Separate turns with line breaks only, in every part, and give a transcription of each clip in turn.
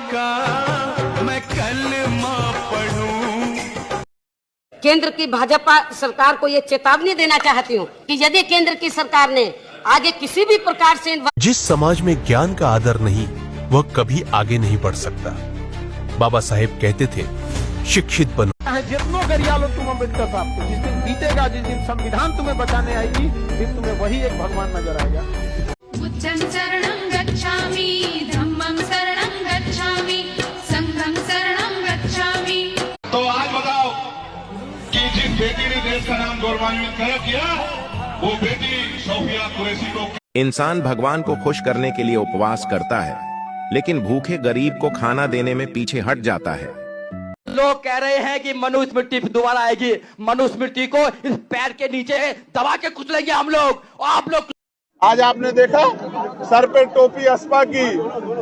का मैं कलमा पढ़ूं।
केंद्र की भाजपा सरकार को ये चेतावनी देना चाहती हूँ कि यदि केंद्र की सरकार ने आगे किसी भी प्रकार से
जिस समाज में ज्ञान का आदर नहीं, वह कभी आगे नहीं बढ़ सकता। बाबा साहेब कहते थे, शिक्षित बनो।
जितनो गरिया लो तुम अम्बेडकर साहब को, जिस दिन बीतेगा, जिस दिन संविधान तुम्हें बचाने आएगी, फिर तुम्हें वही एक भगवान नजर आएगा।
बुद्धं शरणं गच्छामि, धम्मं शरणं गच्छामि, संघं शरणं गच्छामि।
तो आज बताओ कि जिस बेटी ने देश का नाम गौरवान्वित किया, वो बेटी सोफिया कुरैशी को।
इंसान भगवान को खुश करने के लिए उपवास करता है, लेकिन भूखे गरीब को खाना देने में पीछे हट जाता है।
लोग कह रहे हैं कि मनुस्मृति दोबारा आएगी। मनुस्मृति को इस पैर के नीचे दबा के कुचलेंगे हम लोग, और आप लोग।
आज आपने देखा सर पे टोपी अस्पा की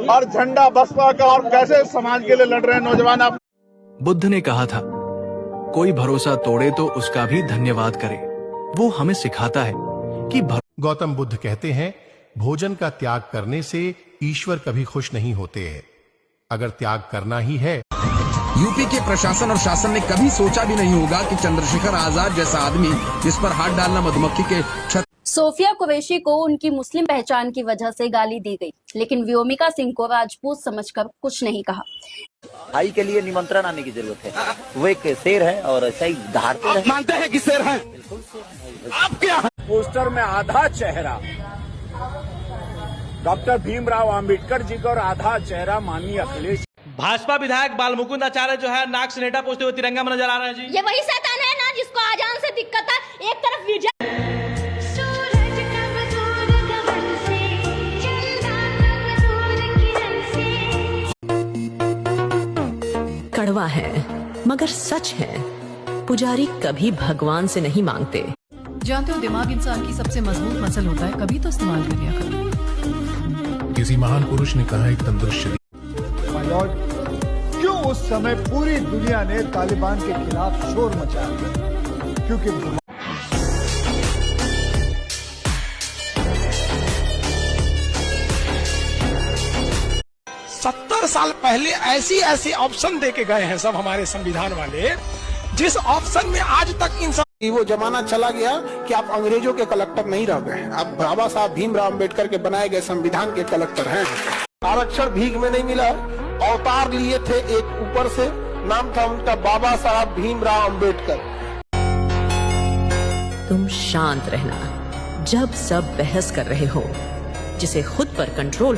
और झंडा बसपा का, और कैसे समाज के लिए लड़ रहे हैं नौजवान। आप
बुद्ध ने कहा था, कोई भरोसा तोड़े तो उसका भी धन्यवाद करे। वो हमें सिखाता है कि
गौतम बुद्ध कहते हैं, भोजन का त्याग करने से ईश्वर कभी खुश नहीं होते हैं। अगर त्याग करना ही है।
यूपी के प्रशासन और शासन ने कभी सोचा भी नहीं होगा कि चंद्रशेखर आजाद जैसा आदमी, जिस पर हाथ डालना मधुमक्खी के छत।
सोफिया कुरैशी को उनकी मुस्लिम पहचान की वजह से गाली दी गई, लेकिन व्योमिका सिंह को राजपूत समझकर कुछ नहीं कहा।
भाई के लिए निमंत्रण आने की जरूरत है। वो एक शेर है और ऐसा ही धारते रहे।
मानते हैं कि शेर है? आप क्या?
पोस्टर में आधा चेहरा डॉक्टर भीमराव अंबेडकर जी का और आधा चेहरा माननीय अखिलेश।
भाजपा विधायक बालमुकुंद आचार्य जो है नाक से नेटा पोछते हुए तिरंगा में नजर आ रहे हैं जी।
ये वही शैतान है ना जिसको आजान से दिक्कत है। एक तरफ विजय
कड़वा है मगर सच है, पुजारी कभी भगवान से नहीं मांगते।
जानते हो, दिमाग इंसान की सबसे मजबूत मसल होता है, कभी तो इस्तेमाल कर लिया करो।
किसी महान पुरुष ने कहा, एक तंदुरुस्त शरीर।
क्यों उस समय पूरी दुनिया ने तालिबान के खिलाफ शोर मचाया? क्योंकि
70 साल पहले ऐसी ऑप्शन दे के गए हैं सब हमारे संविधान वाले, जिस ऑप्शन में आज तक इंसान। वो जमाना चला गया कि आप अंग्रेजों के कलेक्टर नहीं रह गए, आप बाबा साहब भीमराव अंबेडकर के बनाए गए संविधान के कलेक्टर हैं। आरक्षण भीख में नहीं मिला, अवतार लिए थे एक ऊपर से, नाम था उनका बाबा साहब भीमराव अंबेडकर।
तुम शांत रहना जब सब बहस कर रहे हो, जिसे खुद पर कंट्रोल हो।